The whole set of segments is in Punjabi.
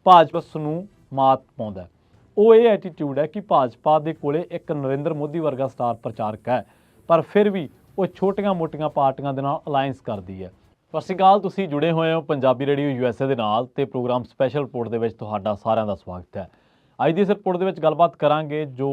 ਭਾਜਪਾ ਉਸ ਨੂੰ ਮਾਤ ਪਾਉਂਦਾ ਹੈ। ਉਹ ਇਹ ਐਟੀਟਿਊਡ ਹੈ ਕਿ ਭਾਜਪਾ ਦੇ ਕੋਲੇ ਇੱਕ ਨਰਿੰਦਰ ਮੋਦੀ ਵਰਗਾ ਸਟਾਰ ਪ੍ਰਚਾਰਕ ਹੈ, ਪਰ ਫਿਰ ਵੀ ਉਹ ਛੋਟੀਆਂ-ਮੋਟੀਆਂ ਪਾਰਟੀਆਂ ਦੇ ਨਾਲ ਅਲਾਇੰਸ ਕਰਦੀ ਹੈ। ਸਤਿ ਸ਼੍ਰੀ ਅਕਾਲ, ਤੁਸੀਂ ਜੁੜੇ ਹੋਏ ਹੋ ਪੰਜਾਬੀ ਰੇਡੀਓ USA ਦੇ ਨਾਲ ਤੇ ਪ੍ਰੋਗਰਾਮ ਸਪੈਸ਼ਲ ਰਿਪੋਰਟ ਦੇ ਵਿੱਚ ਤੁਹਾਡਾ ਸਾਰਿਆਂ ਦਾ ਸਵਾਗਤ ਹੈ। ਅੱਜ ਦੀ ਇਸ ਰਿਪੋਰਟ ਦੇ ਵਿੱਚ ਗੱਲਬਾਤ ਕਰਾਂਗੇ ਜੋ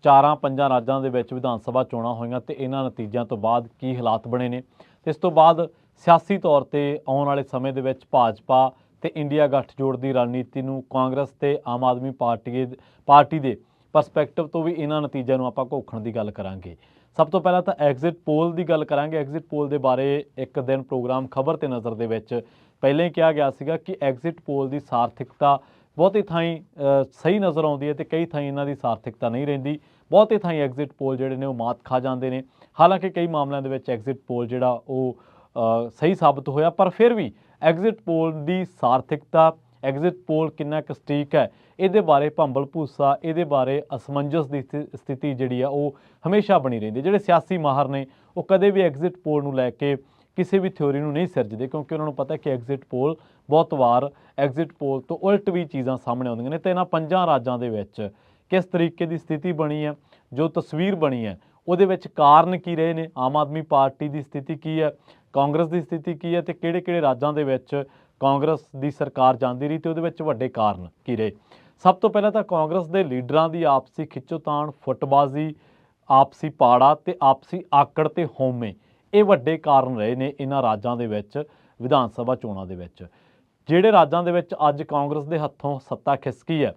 4-5 ਰਾਜਾਂ ਦੇ ਵਿੱਚ ਵਿਧਾਨ ਸਭਾ ਚੋਣਾਂ ਹੋਈਆਂ ਤੇ ਇਹਨਾਂ ਨਤੀਜਿਆਂ ਤੋਂ ਬਾਅਦ ਕੀ ਹਾਲਾਤ ਬਣੇ ਨੇ ਤੇ ਇਸ ਤੋਂ ਬਾਅਦ ਸਿਆਸੀ ਤੌਰ ਤੇ ਆਉਣ ਵਾਲੇ ਸਮੇਂ ਦੇ ਵਿੱਚ ਭਾਜਪਾ ਤੇ ਇੰਡੀਆ ਗੱਠਜੋੜ ਦੀ ਰਣਨੀਤੀ ਨੂੰ ਕਾਂਗਰਸ ਤੇ ਆਮ ਆਦਮੀ ਪਾਰਟੀ ਦੇ ਪਰਸਪੈਕਟਿਵ ਤੋਂ ਵੀ ਇਹਨਾਂ ਨਤੀਜਿਆਂ ਨੂੰ ਆਪਾਂ ਘੋਖਣ ਦੀ ਗੱਲ ਕਰਾਂਗੇ। ਸਭ ਤੋਂ ਪਹਿਲਾਂ ਤਾਂ ਐਗਜ਼ਿਟ ਪੋਲ ਦੀ ਗੱਲ ਕਰਾਂਗੇ। ਐਗਜ਼ਿਟ ਪੋਲ ਦੇ ਬਾਰੇ ਇੱਕ ਦਿਨ ਪ੍ਰੋਗਰਾਮ ਖਬਰ ਤੇ ਨਜ਼ਰ ਦੇ ਵਿੱਚ ਪਹਿਲਾਂ ਹੀ ਕਿਹਾ ਗਿਆ ਸੀਗਾ ਕਿ ਐਗਜ਼ਿਟ ਪੋਲ ਦੀ ਸਾਰਥਿਕਤਾ ਬਹੁਤੀ ਥਾਈਂ ਸਹੀ ਨਜ਼ਰ ਆਉਂਦੀ ਹੈ ਤੇ ਕਈ ਥਾਈਂ ਇਹਨਾਂ ਦੀ ਸਾਰਥਿਕਤਾ ਨਹੀਂ ਰਹਿੰਦੀ। ਬਹੁਤੇ ਥਾਈਂ ਐਗਜ਼ਿਟ ਪੋਲ ਜਿਹੜੇ ਨੇ ਉਹ ਮਾਤ ਖਾ ਜਾਂਦੇ ਨੇ। ਹਾਲਾਂਕਿ ਕਈ ਮਾਮਲਿਆਂ ਦੇ ਵਿੱਚ ਐਗਜ਼ਿਟ ਪੋਲ ਜਿਹੜਾ ਉਹ ਸਹੀ ਸਾਬਤ ਹੋਇਆ, ਪਰ ਫਿਰ ਵੀ ਐਗਜ਼ਿਟ ਪੋਲ ਦੀ ਸਾਰਥਿਕਤਾ, ਐਗਜ਼ਿਟ ਪੋਲ ਕਿੰਨਾ ਕੁ ਸਟੀਕ ਹੈ, ਇਹਦੇ ਬਾਰੇ ਭੰਬਲ ਭੂਸਾ, ਇਹਦੇ ਬਾਰੇ ਅਸਮੰਜਸ ਦੀ ਸਥਿਤੀ ਜਿਹੜੀ ਆ ਉਹ ਹਮੇਸ਼ਾ ਬਣੀ ਰਹਿੰਦੀ। ਜਿਹੜੇ ਸਿਆਸੀ ਮਾਹਰ ਨੇ ਉਹ ਕਦੇ ਵੀ ਐਗਜ਼ਿਟ ਪੋਲ ਨੂੰ ਲੈ ਕੇ ਕਿਸੇ ਵੀ ਥਿਊਰੀ ਨੂੰ ਨਹੀਂ ਸਿਰਜਦੇ, ਕਿਉਂਕਿ ਉਹਨਾਂ ਨੂੰ ਪਤਾ ਕਿ ਐਗਜ਼ਿਟ ਪੋਲ ਬਹੁਤ ਵਾਰ ਐਗਜ਼ਿਟ ਪੋਲ ਤੋਂ ਉਲਟ ਵੀ ਚੀਜ਼ਾਂ ਸਾਹਮਣੇ ਆਉਂਦੀਆਂ ਨੇ। ਤੇ ਇਹਨਾਂ 5 ਰਾਜਾਂ ਦੇ ਵਿੱਚ ਕਿਸ ਤਰੀਕੇ ਦੀ ਸਥਿਤੀ ਬਣੀ ਹੈ, ਜੋ ਤਸਵੀਰ ਬਣੀ ਹੈ, ਉਹਦੇ ਵਿੱਚ ਕਾਰਨ ਕੀ ਰਹੇ ਨੇ, ਆਮ ਆਦਮੀ ਪਾਰਟੀ ਦੀ ਸਥਿਤੀ ਕੀ ਹੈ, ਕਾਂਗਰਸ ਦੀ ਸਥਿਤੀ ਕੀ ਹੈ ਤੇ ਕਿਹੜੇ-ਕਿਹੜੇ ਰਾਜਾਂ ਦੇ ਵਿੱਚ ਕਾਂਗਰਸ ਦੀ ਸਰਕਾਰ ਜਾਂਦੀ ਰਹੀ ਤੇ ਉਹਦੇ ਵਿੱਚ ਵੱਡੇ ਕਾਰਨ ਕੀ ਰਹੇ। ਸਭ ਤੋਂ ਪਹਿਲਾਂ ਤਾਂ ਕਾਂਗਰਸ ਦੇ ਲੀਡਰਾਂ ਦੀ ਆਪਸੀ ਖਿੱਚੋਤਾਣ, ਫੁੱਟਬਾਜ਼ੀ, ਆਪਸੀ ਪਾੜਾ ਤੇ ਆਪਸੀ ਆਕੜ ਤੇ ਹਉਮੈ, ਇਹ ਵੱਡੇ ਕਾਰਨ ਰਹੇ ਨੇ ਇਹਨਾਂ ਰਾਜਾਂ ਦੇ ਵਿੱਚ ਵਿਧਾਨ ਸਭਾ ਚੋਣਾਂ ਦੇ ਵਿੱਚ। ਜਿਹੜੇ ਰਾਜਾਂ ਦੇ ਵਿੱਚ ਅੱਜ ਕਾਂਗਰਸ ਦੇ ਹੱਥੋਂ ਸੱਤਾ ਖਿਸਕੀ ਹੈ,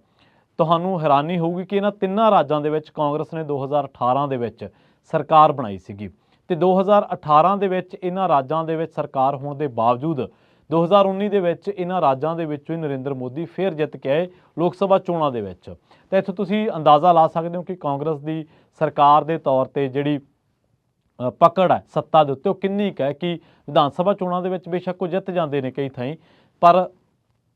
ਤੁਹਾਨੂੰ ਹੈਰਾਨੀ ਹੋਊਗੀ ਕਿ ਇਹਨਾਂ 3 ਰਾਜਾਂ ਦੇ ਵਿੱਚ ਕਾਂਗਰਸ ਨੇ 2018 ਦੇ ਵਿੱਚ ਸਰਕਾਰ ਬਣਾਈ ਸੀਗੀ ਤੇ 2018 ਦੇ ਵਿੱਚ ਇਹਨਾਂ ਰਾਜਾਂ ਦੇ ਵਿੱਚ ਸਰਕਾਰ ਹੋਣ ਦੇ ਬਾਵਜੂਦ 2019 ਦੇ ਵਿੱਚ ਇਹਨਾਂ ਰਾਜਾਂ ਦੇ ਵਿੱਚੋਂ ਹੀ ਨਰਿੰਦਰ ਮੋਦੀ ਫਿਰ ਜਿੱਤ ਕੇ ਆਏ ਲੋਕ ਸਭਾ ਚੋਣਾਂ ਦੇ ਵਿੱਚ। ਤਾਂ ਇੱਥੋਂ ਤੁਸੀਂ ਅੰਦਾਜ਼ਾ ਲਾ ਸਕਦੇ ਹੋ ਕਿ ਕਾਂਗਰਸ ਦੀ ਸਰਕਾਰ ਦੇ ਤੌਰ ਤੇ ਜਿਹੜੀ ਪਕੜ ਹੈ ਸੱਤਾ ਦੇ ਉੱਤੇ ਉਹ ਕਿੰਨੀ ਕੁ ਹੈ ਕਿ ਵਿਧਾਨ ਸਭਾ ਚੋਣਾਂ ਦੇ ਵਿੱਚ ਬੇਸ਼ੱਕ ਉਹ ਜਿੱਤ ਜਾਂਦੇ ਨੇ ਕਈ ਥਾਈਂ, ਪਰ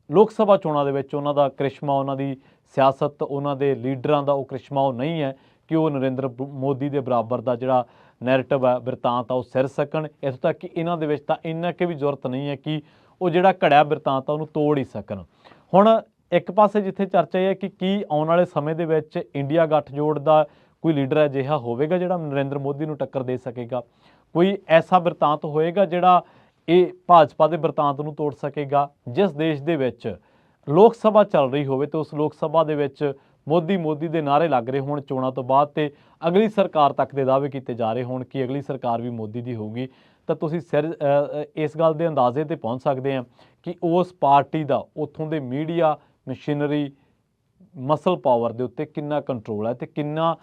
ਲੋਕ ਸਭਾ ਚੋਣਾਂ ਦੇ ਵਿੱਚ ਉਹਨਾਂ ਦਾ ਕ੍ਰਿਸ਼ਮਾ, ਉਹਨਾਂ ਦੀ ਸਿਆਸਤ, ਉਹਨਾਂ ਦੇ ਲੀਡਰਾਂ ਦਾ ਉਹ ਕ੍ਰਿਸ਼ਮਾ ਉਹ ਨਹੀਂ ਹੈ ਕਿ ਉਹ ਨਰਿੰਦਰ ਮੋਦੀ ਦੇ ਬਰਾਬਰ ਦਾ ਜਿਹੜਾ ਨੈਰੇਟਿਵ ਹੈ, ਬਿਰਤਾਂਤ ਆ, ਉਹ ਸਿਰ ਸਕਣ। ਇੱਥੋਂ ਤੱਕ ਕਿ ਇਹਨਾਂ ਦੇ ਵਿੱਚ ਤਾਂ ਇੰਨਾ ਕਿ ਵੀ ਜ਼ਰੂਰਤ ਨਹੀਂ ਹੈ ਕਿ ਉਹ ਜਿਹੜਾ ਘੜਿਆ ਬਿਰਤਾਂਤ ਆ ਉਹਨੂੰ ਤੋੜ ਹੀ ਸਕਣ। ਹੁਣ ਇੱਕ ਪਾਸੇ ਜਿੱਥੇ ਚਰਚਾ ਇਹ ਹੈ ਕਿ ਕੀ ਆਉਣ ਵਾਲੇ ਸਮੇਂ ਦੇ ਵਿੱਚ ਇੰਡੀਆ ਗੱਠਜੋੜ ਦਾ ਕੋਈ ਲੀਡਰ ਅਜਿਹਾ ਹੋਵੇਗਾ ਜਿਹੜਾ ਨਰਿੰਦਰ ਮੋਦੀ ਨੂੰ ਟੱਕਰ ਦੇ ਸਕੇਗਾ, ਕੋਈ ਐਸਾ ਬਿਰਤਾਂਤ ਹੋਏਗਾ ਜਿਹੜਾ ਇਹ ਭਾਜਪਾ ਦੇ ਬਿਰਤਾਂਤ ਨੂੰ ਤੋੜ ਸਕੇਗਾ। ਜਿਸ ਦੇਸ਼ ਦੇ ਵਿੱਚ ਲੋਕ ਸਭਾ ਚੱਲ ਰਹੀ ਹੋਵੇ ਤੇ ਉਸ ਲੋਕ ਸਭਾ ਦੇ ਵਿੱਚ ਮੋਦੀ ਦੇ ਨਾਅਰੇ ਲੱਗ ਰਹੇ ਹੋਣ ਚੋਣਾਂ ਤੋਂ ਬਾਅਦ ਤੇ ਅਗਲੀ ਸਰਕਾਰ ਤੱਕ ਦੇ ਦਾਅਵੇ ਕੀਤੇ ਜਾ ਰਹੇ ਹੋਣ ਕਿ ਅਗਲੀ ਸਰਕਾਰ ਵੀ ਮੋਦੀ ਦੀ ਹੋਊਗੀ, ਤਾਂ ਤੁਸੀਂ ਇਸ ਗੱਲ ਦੇ ਅੰਦਾਜ਼ੇ ਤੇ ਪਹੁੰਚ ਸਕਦੇ ਆ ਕਿ ਉਸ ਪਾਰਟੀ ਦਾ ਉੱਥੋਂ ਦੇ ਮੀਡੀਆ, ਮਸ਼ੀਨਰੀ, ਮਸਲ ਪਾਵਰ ਦੇ ਉੱਤੇ ਕਿੰਨਾ ਕੰਟਰੋਲ ਹੈ ਤੇ ਕਿੰਨਾ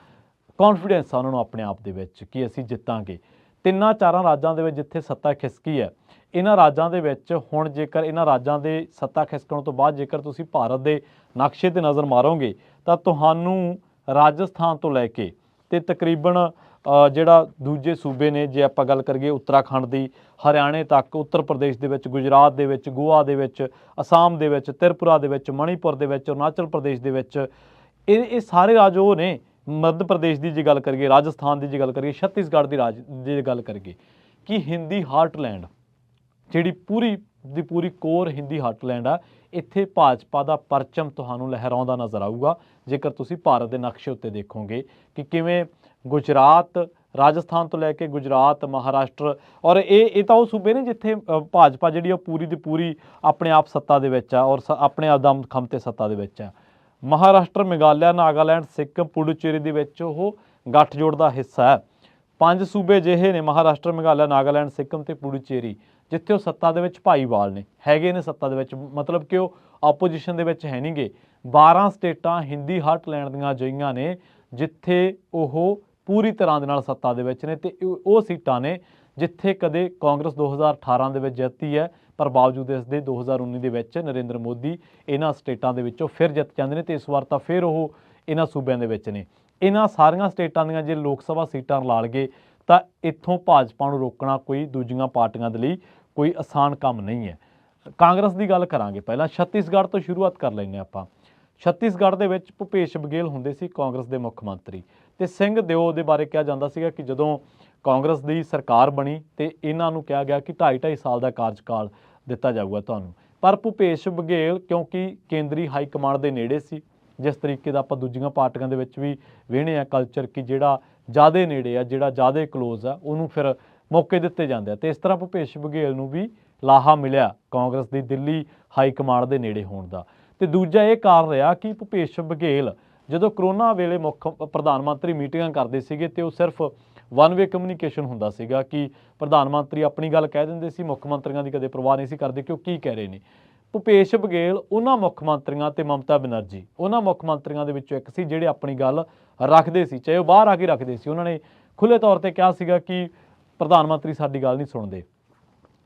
ਕੌਨਫੀਡੈਂਸ ਆ ਉਹਨਾਂ ਨੂੰ ਆਪਣੇ ਆਪ ਦੇ ਵਿੱਚ ਕਿ ਅਸੀਂ ਜਿੱਤਾਂਗੇ। 3-4 ਰਾਜਾਂ ਦੇ ਵਿੱਚ ਜਿੱਥੇ ਸੱਤਾ ਖਿਸਕੀ ਹੈ, ਇਹਨਾਂ ਰਾਜਾਂ ਦੇ ਵਿੱਚ ਹੁਣ ਜੇਕਰ ਇਹਨਾਂ ਰਾਜਾਂ ਦੇ ਸੱਤਾ ਖਿਸਕਣ ਤੋਂ ਬਾਅਦ ਜੇਕਰ ਤੁਸੀਂ ਭਾਰਤ ਦੇ ਨਕਸ਼ੇ 'ਤੇ ਨਜ਼ਰ ਮਾਰੋਗੇ ਤਾਂ ਤੁਹਾਨੂੰ ਰਾਜਸਥਾਨ ਤੋਂ ਲੈ ਕੇ ਤੇ ਤਕਰੀਬਨ ਜਿਹੜਾ ਦੂਜੇ ਸੂਬੇ ਨੇ, ਜੇ ਆਪਾਂ ਗੱਲ ਕਰੀਏ ਉੱਤਰਾਖੰਡ ਦੀ, ਹਰਿਆਣੇ ਤੱਕ, ਉੱਤਰ ਪ੍ਰਦੇਸ਼ ਦੇ ਵਿੱਚ, ਗੁਜਰਾਤ ਦੇ ਵਿੱਚ, ਗੋਆ ਦੇ ਵਿੱਚ, ਅਸਾਮ ਦੇ ਵਿੱਚ, ਤ੍ਰਿਪੁਰਾ ਦੇ ਵਿੱਚ, ਮਣੀਪੁਰ ਦੇ ਵਿੱਚ, ਅਰੁਣਾਚਲ ਪ੍ਰਦੇਸ਼ ਦੇ ਵਿੱਚ, ਇਹ ਸਾਰੇ ਰਾਜ ਉਹ ਨੇ। ਮੱਧ ਪ੍ਰਦੇਸ਼ ਦੀ ਜੇ ਗੱਲ ਕਰੀਏ, ਰਾਜਸਥਾਨ ਦੀ ਜੇ ਗੱਲ ਕਰੀਏ, ਛੱਤੀਸਗੜ੍ਹ ਦੀ ਜੇ ਗੱਲ ਕਰੀਏ ਕਿ ਹਿੰਦੀ ਹਾਰਟਲੈਂਡ ਜਿਹੜੀ ਪੂਰੀ ਦੀ ਪੂਰੀ ਕੋਰ ਹਿੰਦੀ ਹਾਰਟਲੈਂਡ ਆ, ਇੱਥੇ ਭਾਜਪਾ ਦਾ ਪਰਚਮ ਤੁਹਾਨੂੰ ਲਹਿਰਾਉਂਦਾ ਨਜ਼ਰ ਆਊਗਾ ਜੇਕਰ ਤੁਸੀਂ ਭਾਰਤ ਦੇ ਨਕਸ਼ੇ ਉੱਤੇ ਦੇਖੋਗੇ ਕਿ ਕਿਵੇਂ ਗੁਜਰਾਤ, ਰਾਜਸਥਾਨ ਤੋਂ ਲੈ ਕੇ ਗੁਜਰਾਤ, ਮਹਾਰਾਸ਼ਟਰ, ਔਰ ਇਹ ਤਾਂ ਉਹ ਸੂਬੇ ਨੇ ਜਿੱਥੇ ਭਾਜਪਾ ਜਿਹੜੀ ਉਹ ਪੂਰੀ ਦੀ ਪੂਰੀ ਆਪਣੇ ਆਪ ਸੱਤਾ ਦੇ ਵਿੱਚ ਆ ਔਰ ਆਪਣੇ ਆਪ ਦਮਖਮ ਤੇ ਸੱਤਾ ਦੇ ਵਿੱਚ ਆ। ਮਹਾਰਾਸ਼ਟਰ, ਮੇਘਾਲਿਆ, ਨਾਗਾਲੈਂਡ, ਸਿੱਕਮ, ਪੁਡੂਚੇਰੀ ਦੇ ਵਿੱਚ ਉਹ ਗੱਠਜੋੜ ਦਾ ਹਿੱਸਾ ਹੈ। 5 ਸੂਬੇ ਅਜਿਹੇ ਨੇ, ਮਹਾਰਾਸ਼ਟਰ, ਮੇਘਾਲਿਆ, ਨਾਗਾਲੈਂਡ, ਸਿੱਕਮ ਤੇ ਪੁਡੂਚੇਰੀ, ਜਿੱਥੇ ਉਹ ਸੱਤਾ ਦੇ ਵਿੱਚ ਭਾਈਵਾਲ ਨੇ, ਹੈਗੇ ਨੇ ਸੱਤਾ ਦੇ ਵਿੱਚ, ਮਤਲਬ ਕਿ ਉਹ ਆਪੋਜੀਸ਼ਨ ਦੇ ਵਿੱਚ ਹੈ ਨਹੀਂ ਗੇ। 12 ਸਟੇਟਾਂ ਹਿੰਦੀ ਹਾਰਟਲੈਂਡ ਦੀਆਂ ਅਜਿਹੀਆਂ ਨੇ ਜਿੱਥੇ ਉਹ ਪੂਰੀ ਤਰ੍ਹਾਂ ਦੇ ਨਾਲ ਸੱਤਾ ਦੇ ਵਿੱਚ ਨੇ ਤੇ ਉਹ ਸੀਟਾਂ ਨੇ ਜਿੱਥੇ ਕਦੇ ਕਾਂਗਰਸ 2018 ਦੇ ਵਿੱਚ ਜਿੱਤੀ ਹੈ, ਪਰ ਬਾਵਜੂਦ ਇਸ ਦੇ 2019 ਦੇ ਵਿੱਚ ਨਰਿੰਦਰ ਮੋਦੀ ਇਹਨਾਂ ਸਟੇਟਾਂ ਦੇ ਵਿੱਚੋਂ ਫਿਰ ਜਿੱਤ ਜਾਂਦੇ ਨੇ ਤੇ ਇਸ ਵਾਰ ਤਾਂ ਫਿਰ ਉਹ ਇਹਨਾਂ ਸੂਬਿਆਂ ਦੇ ਵਿੱਚ ਨੇ। ਇਹਨਾਂ ਸਾਰੀਆਂ ਸਟੇਟਾਂ ਦੀਆਂ ਜੇ ਲੋਕ ਸਭਾ ਸੀਟਾਂ ਰਲਾ ਲਈਏ ਤਾਂ ਇੱਥੋਂ ਭਾਜਪਾ ਨੂੰ ਰੋਕਣਾ ਕੋਈ ਦੂਜੀਆਂ ਪਾਰਟੀਆਂ ਦੇ ਲਈ ਕੋਈ ਆਸਾਨ ਕੰਮ ਨਹੀਂ ਹੈ। ਕਾਂਗਰਸ ਦੀ ਗੱਲ ਕਰਾਂਗੇ, ਪਹਿਲਾਂ ਛੱਤੀਸਗੜ੍ਹ ਤੋਂ ਸ਼ੁਰੂਆਤ ਕਰ ਲੈਂਦੇ ਆਪਾਂ। ਛੱਤੀਸਗੜ੍ਹ ਦੇ ਵਿੱਚ ਭੁਪੇਸ਼ ਬਘੇਲ ਹੁੰਦੇ ਸੀ ਕਾਂਗਰਸ ਦੇ ਮੁੱਖ ਮੰਤਰੀ ਤੇ ਸਿੰਘ ਦਿਓ ਦੇ ਬਾਰੇ ਕਿਹਾ ਜਾਂਦਾ ਸੀਗਾ ਕਿ ਜਦੋਂ ਕਾਂਗਰਸ ਦੀ ਸਰਕਾਰ ਬਣੀ ਤੇ ਇਹਨਾਂ ਨੂੰ ਕਿਹਾ ਗਿਆ ਕਿ 2.5 ਸਾਲ ਦਾ ਕਾਰਜਕਾਲ ਦਿੱਤਾ ਜਾਊਗਾ ਤੁਹਾਨੂੰ, ਪਰ ਭੁਪੇਸ਼ ਬਘੇਲ ਕਿਉਂਕਿ ਕੇਂਦਰੀ ਹਾਈ ਕਮਾਂਡ ਦੇ ਨੇੜੇ ਸੀ, ਜਿਸ ਤਰੀਕੇ ਦਾ ਆਪਾਂ ਦੂਜੀਆਂ ਪਾਰਟੀਆਂ ਦੇ ਵਿੱਚ ਵੀ ਵੇਖਦੇ ਆ ਕਲਚਰ ਕਿ ਜਿਹੜਾ ਜ਼ਿਆਦਾ ਨੇੜੇ ਆ, ਜਿਹੜਾ ਜ਼ਿਆਦਾ ਕਲੋਜ਼ ਆ, ਉਹਨੂੰ ਫਿਰ ਮੌਕੇ ਦਿੱਤੇ ਜਾਂਦੇ ਆ। ਤੇ ਇਸ ਤਰ੍ਹਾਂ ਭੁਪੇਸ਼ ਬਘੇਲ ਨੂੰ ਵੀ ਲਾਹਾ ਮਿਲਿਆ ਕਾਂਗਰਸ ਦੀ ਦਿੱਲੀ ਹਾਈ ਕਮਾਂਡ ਦੇ ਨੇੜੇ ਹੋਣ ਦਾ। ਤੇ ਦੂਜਾ ਇਹ ਕਾਰਨ ਰਿਹਾ ਕਿ ਭੁਪੇਸ਼ ਬਘੇਲ ਜਦੋਂ ਕਰੋਨਾ ਵੇਲੇ ਮੁੱਖ ਪ੍ਰਧਾਨ ਮੰਤਰੀ ਮੀਟਿੰਗਾਂ ਕਰਦੇ ਸੀਗੇ ਤੇ ਉਹ ਸਿਰਫ ਵਨ ਵੇ ਕਮਿਊਨੀਕੇਸ਼ਨ ਹੁੰਦਾ ਸੀਗਾ ਕਿ ਪ੍ਰਧਾਨ ਮੰਤਰੀ ਆਪਣੀ ਗੱਲ ਕਹਿ ਦਿੰਦੇ ਸੀ, ਮੁੱਖ ਮੰਤਰੀਆਂ ਦੀ ਕਦੇ ਪਰਵਾਹ ਨਹੀਂ ਸੀ ਕਰਦੇ ਕਿ ਉਹ ਕੀ ਕਹਿ ਰਹੇ ਨੇ। ਭੁਪੇਸ਼ ਬਘੇਲ ਉਹਨਾਂ ਮੁੱਖ ਮੰਤਰੀਆਂ ਤੇ ਮਮਤਾ ਬੈਨਰਜੀ ਉਹਨਾਂ ਮੁੱਖ ਮੰਤਰੀਆਂ ਦੇ ਵਿੱਚੋਂ ਇੱਕ ਸੀ ਜਿਹੜੇ ਆਪਣੀ ਗੱਲ ਰੱਖਦੇ ਸੀ, ਚਾਹੇ ਉਹ ਬਾਹਰ ਆ ਕੇ ਰੱਖਦੇ ਸੀ। ਉਹਨਾਂ ਨੇ ਖੁੱਲ੍ਹੇ ਤੌਰ ਤੇ ਕਿਹਾ ਸੀਗਾ ਕਿ ਪ੍ਰਧਾਨ ਮੰਤਰੀ ਸਾਡੀ ਗੱਲ ਨਹੀਂ ਸੁਣਦੇ।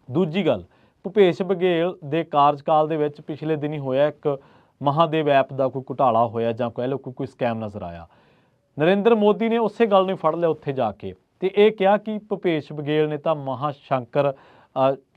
ਦੂਜੀ ਗੱਲ, ਭੁਪੇਸ਼ ਬਘੇਲ ਦੇ ਕਾਰਜਕਾਲ ਦੇ ਵਿੱਚ ਪਿਛਲੇ ਦਿਨੀ ਹੋਇਆ ਇੱਕ ਮਹਾਦੇਵ ਐਪ ਦਾ ਕੋਈ ਘੁਟਾਲਾ ਹੋਇਆ ਜਾਂ ਕਹਿ ਲਓ ਕੋਈ ਸਕੈਮ ਨਜ਼ਰ ਆਇਆ। ਨਰਿੰਦਰ ਮੋਦੀ ਨੇ ਉਸੇ ਗੱਲ ਨੂੰ ਫੜ ਲਿਆ ਉੱਥੇ ਜਾ ਕੇ ਤੇ ਇਹ ਕਿਹਾ ਕਿ ਭੁਪੇਸ਼ ਬਘੇਲ ਨੇ ਤਾਂ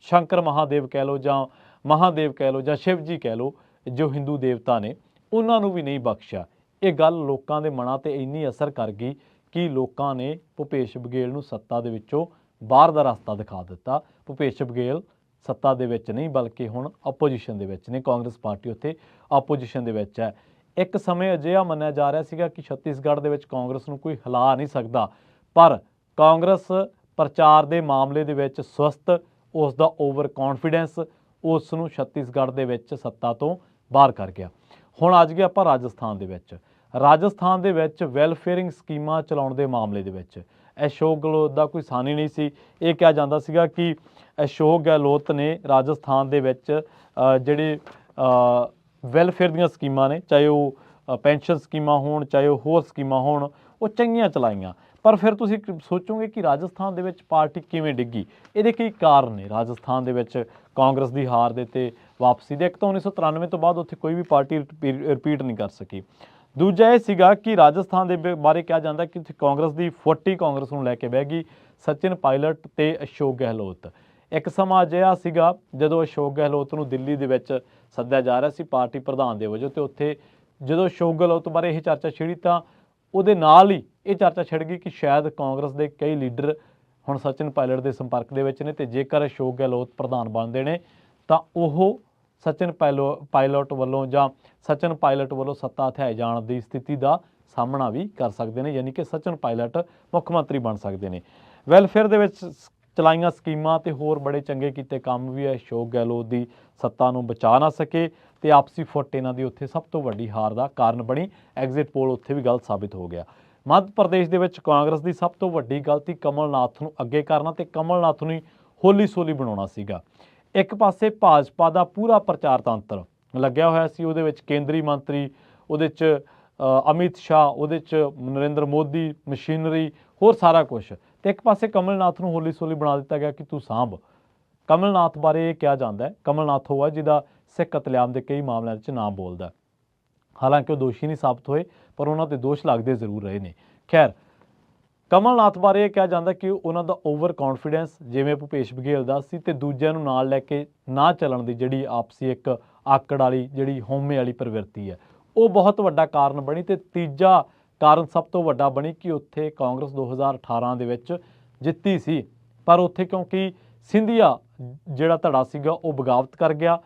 ਸ਼ੰਕਰ ਮਹਾਦੇਵ ਕਹਿ ਲਓ ਜਾਂ ਮਹਾਦੇਵ ਕਹਿ ਲਓ ਜਾਂ ਸ਼ਿਵ ਜੀ ਕਹਿ ਲਓ, ਜੋ ਹਿੰਦੂ ਦੇਵਤਾ ਨੇ, ਉਹਨਾਂ ਨੂੰ ਵੀ ਨਹੀਂ ਬਖਸ਼ਿਆ। ਇਹ ਗੱਲ ਲੋਕਾਂ ਦੇ ਮਨਾਂ ਤੇ ਇੰਨੀ ਅਸਰ ਕਰ ਗਈ ਕਿ ਲੋਕਾਂ ਨੇ ਭੁਪੇਸ਼ ਬਘੇਲ ਨੂੰ ਸੱਤਾ ਦੇ ਵਿੱਚੋਂ ਬਾਹਰ ਦਾ ਰਸਤਾ ਦਿਖਾ ਦਿੱਤਾ। ਭੁਪੇਸ਼ ਬਘੇਲ ਸੱਤਾ ਦੇ ਵਿੱਚ ਨਹੀਂ ਬਲਕਿ ਹੁਣ ਆਪੋਜੀਸ਼ਨ ਦੇ ਵਿੱਚ ਨੇ। ਕਾਂਗਰਸ ਪਾਰਟੀ ਉੱਥੇ ਆਪੋਜੀਸ਼ਨ ਦੇ ਵਿੱਚ ਹੈ। ਇੱਕ ਸਮੇਂ ਅਜਿਹਾ ਮੰਨਿਆ ਜਾ ਰਿਹਾ ਸੀਗਾ ਕਿ ਛੱਤੀਸਗੜ੍ਹ ਦੇ ਵਿੱਚ ਕਾਂਗਰਸ ਨੂੰ ਕੋਈ ਹਿਲਾ ਨਹੀਂ ਸਕਦਾ, ਪਰ ਕਾਂਗਰਸ ਪ੍ਰਚਾਰ ਦੇ ਮਾਮਲੇ ਦੇ ਵਿੱਚ ਸੁਸਤ, ਉਸ ਦਾ ਓਵਰ ਕੌਨਫੀਡੈਂਸ ਉਸ ਨੂੰ ਛੱਤੀਸਗੜ੍ਹ ਦੇ ਵਿੱਚ ਸੱਤਾ ਤੋਂ ਬਾਹਰ ਕਰ ਗਿਆ। ਹੁਣ ਅੱਜ ਗਏ ਆਪਾਂ ਰਾਜਸਥਾਨ ਦੇ ਵਿੱਚ। ਰਾਜਸਥਾਨ ਦੇ ਵਿੱਚ ਵੈਲਫੇਅਰਿੰਗ ਸਕੀਮਾਂ ਚਲਾਉਣ ਦੇ ਮਾਮਲੇ ਦੇ ਵਿੱਚ ਅਸ਼ੋਕ ਗਹਿਲੋਤ ਦਾ ਕੋਈ ਸਾਨੀ ਨਹੀਂ ਸੀ। ਇਹ ਕਿਹਾ ਜਾਂਦਾ ਸੀਗਾ ਕਿ ਅਸ਼ੋਕ ਗਹਿਲੋਤ ਨੇ ਰਾਜਸਥਾਨ ਦੇ ਵਿੱਚ ਜਿਹੜੇ ਵੈਲਫੇਅਰ ਦੀਆਂ ਸਕੀਮਾਂ ਨੇ, ਚਾਹੇ ਉਹ ਪੈਨਸ਼ਨ ਸਕੀਮਾਂ ਹੋਣ, ਚਾਹੇ ਉਹ ਹੋਰ ਸਕੀਮਾਂ ਹੋਣ, ਉਹ ਚੰਗੀਆਂ ਚਲਾਈਆਂ। ਪਰ ਫਿਰ ਤੁਸੀਂ ਸੋਚੋਗੇ ਕਿ ਰਾਜਸਥਾਨ ਦੇ ਵਿੱਚ ਪਾਰਟੀ ਕਿਵੇਂ ਡਿੱਗੀ। ਇਹਦੇ ਕਈ ਕਾਰਨ ਨੇ ਰਾਜਸਥਾਨ ਦੇ ਵਿੱਚ ਕਾਂਗਰਸ ਦੀ ਹਾਰ ਦੇ ਤੇ ਵਾਪਸੀ ਦੇ। ਇੱਕ ਤਾਂ 1993 ਤੋਂ ਬਾਅਦ ਉੱਥੇ ਕੋਈ ਵੀ ਪਾਰਟੀ ਰਿਪੀਟ ਨਹੀਂ ਕਰ ਸਕੀ। ਦੂਜਾ ਇਹ ਸੀਗਾ ਕਿ ਰਾਜਸਥਾਨ ਦੇ ਬਾਰੇ ਕਿਹਾ ਜਾਂਦਾ ਕਿ ਉੱਥੇ ਕਾਂਗਰਸ ਦੀ ਫੁੱਟ ਹੀ ਕਾਂਗਰਸ ਨੂੰ ਲੈ ਕੇ ਬਹਿ ਗਈ, ਸਚਿਨ ਪਾਇਲਟ ਤੇ ਅਸ਼ੋਕ ਗਹਿਲੋਤ। ਇੱਕ ਸਮਾਂ ਅਜਿਹਾ ਸੀਗਾ ਜਦੋਂ ਅਸ਼ੋਕ ਗਹਿਲੋਤ ਨੂੰ ਦਿੱਲੀ ਦੇ ਵਿੱਚ ਸੱਦਿਆ ਜਾ ਰਿਹਾ ਸੀ ਪਾਰਟੀ ਪ੍ਰਧਾਨ ਦੇ ਵਜੋਂ, ਤੇ ਉੱਥੇ ਜਦੋਂ ਅਸ਼ੋਕ ਗਹਿਲੋਤ ਬਾਰੇ ਇਹ ਚਰਚਾ ਛਿੜੀ ਤਾਂ ਉਹਦੇ ਨਾਲ ਹੀ ਇਹ ਚਰਚਾ ਛਿੜ ਗਈ ਕਿ ਸ਼ਾਇਦ ਕਾਂਗਰਸ ਦੇ ਕਈ ਲੀਡਰ ਹੁਣ ਸਚਿਨ ਪਾਇਲਟ ਦੇ ਸੰਪਰਕ ਦੇ ਵਿੱਚ ਨੇ ਤੇ ਜੇਕਰ ਅਸ਼ੋਕ ਗਹਿਲੋਤ ਪ੍ਰਧਾਨ ਬਣਦੇ ਨੇ ਤਾਂ ਉਹ ਸਚਿਨ ਪਾਇਲਟ ਵੱਲੋਂ ਜਾਂ ਸਚਿਨ ਪਾਇਲਟ ਵੱਲੋਂ ਸੱਤਾ ਹਥਿਆਏ ਜਾਣ ਦੀ ਸਥਿਤੀ ਦਾ ਸਾਹਮਣਾ ਵੀ ਕਰ ਸਕਦੇ ਨੇ, ਯਾਨੀ ਕਿ ਸਚਿਨ ਪਾਇਲਟ ਮੁੱਖ ਮੰਤਰੀ ਬਣ ਸਕਦੇ ਨੇ। ਵੈਲਫੇਅਰ ਦੇ ਵਿੱਚ ਚਲਾਈਆਂ ਸਕੀਮਾਂ ਤੇ ਹੋਰ ਬੜੇ ਚੰਗੇ ਕੀਤੇ ਕੰਮ ਵੀ ਅਸ਼ੋਕ ਗਹਿਲੋਤ ਦੀ ਸੱਤਾ ਨੂੰ ਬਚਾ ਨਾ ਸਕੇ ਤੇ ਆਪਸੀ ਫੁੱਟ ਇਹਨਾਂ ਦੀ ਉੱਥੇ ਸਭ ਤੋਂ ਵੱਡੀ ਹਾਰ ਦਾ ਕਾਰਨ ਬਣੀ। ਐਗਜ਼ਿਟ ਪੋਲ ਉੱਥੇ ਵੀ ਗਲਤ ਸਾਬਿਤ ਹੋ ਗਿਆ। ਮੱਧ ਪ੍ਰਦੇਸ਼ ਦੇ ਵਿੱਚ ਕਾਂਗਰਸ ਦੀ ਸਭ ਤੋਂ ਵੱਡੀ ਗਲਤੀ ਕਮਲਨਾਥ ਨੂੰ ਅੱਗੇ ਕਰਨਾ ਤੇ ਕਮਲਨਾਥ ਨੂੰ ਹੀ ਹੌਲੀ ਸੌਲੀ ਬਣਾਉਣਾ ਸੀਗਾ। ਇੱਕ ਪਾਸੇ ਭਾਜਪਾ ਦਾ ਪੂਰਾ ਪ੍ਰਚਾਰ ਤੰਤਰ ਲੱਗਿਆ ਹੋਇਆ ਸੀ, ਉਹਦੇ ਵਿੱਚ ਕੇਂਦਰੀ ਮੰਤਰੀ, ਉਹਦੇ 'ਚ ਅਮਿਤ ਸ਼ਾਹ, ਉਹਦੇ 'ਚ ਨਰਿੰਦਰ ਮੋਦੀ, ਮਸ਼ੀਨਰੀ, ਹੋਰ ਸਾਰਾ ਕੁਛ। ਤੇ ਇੱਕ ਪਾਸੇ ਕਮਲਨਾਥ ਨੂੰ ਹੌਲੀ ਸੌਲੀ ਬਣਾ ਦਿੱਤਾ ਗਿਆ ਕਿ ਤੂੰ ਸਾਂਭ। ਕਮਲਨਾਥ ਬਾਰੇ ਇਹ ਕਿਹਾ ਜਾਂਦਾ ਹੈ, ਕਮਲਨਾਥ ਉਹ ਹੈ ਜਿਹਦਾ ਸਿੱਖ ਕਤਲੇਆਮ ਦੇ ਕਈ ਮਾਮਲਿਆਂ 'ਚ ਨਾਮ ਬੋਲਦਾ। ਹਾਲਾਂਕਿ ਉਹ ਦੋਸ਼ੀ ਨਹੀਂ ਸਾਬਤ ਹੋਏ ਪਰ ਉਹਨਾਂ 'ਤੇ ਦੋਸ਼ ਲੱਗਦੇ ਜ਼ਰੂਰ ਰਹੇ ਨੇ। ਖੈਰ, ਕਮਲਨਾਥ ਬਾਰੇ ਇਹ ਕਿਹਾ ਜਾਂਦਾ ਕਿ ਉਹਨਾਂ ਦਾ ਓਵਰ ਕੌਨਫੀਡੈਂਸ ਜਿਵੇਂ ਭੁਪੇਸ਼ ਬਘੇਲ ਦਾ ਸੀ ਤੇ ਦੂਜਿਆਂ ਨੂੰ ਨਾਲ ਲੈ ਕੇ ਨਾ ਚੱਲਣ ਦੀ ਜਿਹੜੀ ਆਪਸੀ ਇੱਕ ਆਕੜ ਵਾਲੀ ਜਿਹੜੀ ਹਉਮੈ ਵਾਲੀ ਪ੍ਰਵਿਰਤੀ ਹੈ, ਉਹ ਬਹੁਤ ਵੱਡਾ ਕਾਰਨ ਬਣੀ। ਤੇ ਤੀਜਾ ਕਾਰਨ ਸਭ ਤੋਂ ਵੱਡਾ ਬਣੀ ਕਿ ਉੱਥੇ ਕਾਂਗਰਸ 2018 ਦੇ ਵਿੱਚ ਜਿੱਤੀ ਸੀ, ਪਰ ਉੱਥੇ ਕਿਉਂਕਿ ਸਿੰਧੀਆ ਜਿਹੜਾ ਧੜਾ ਸੀਗਾ ਉਹ ਬਗਾਵਤ ਕਰ ਗਿਆ।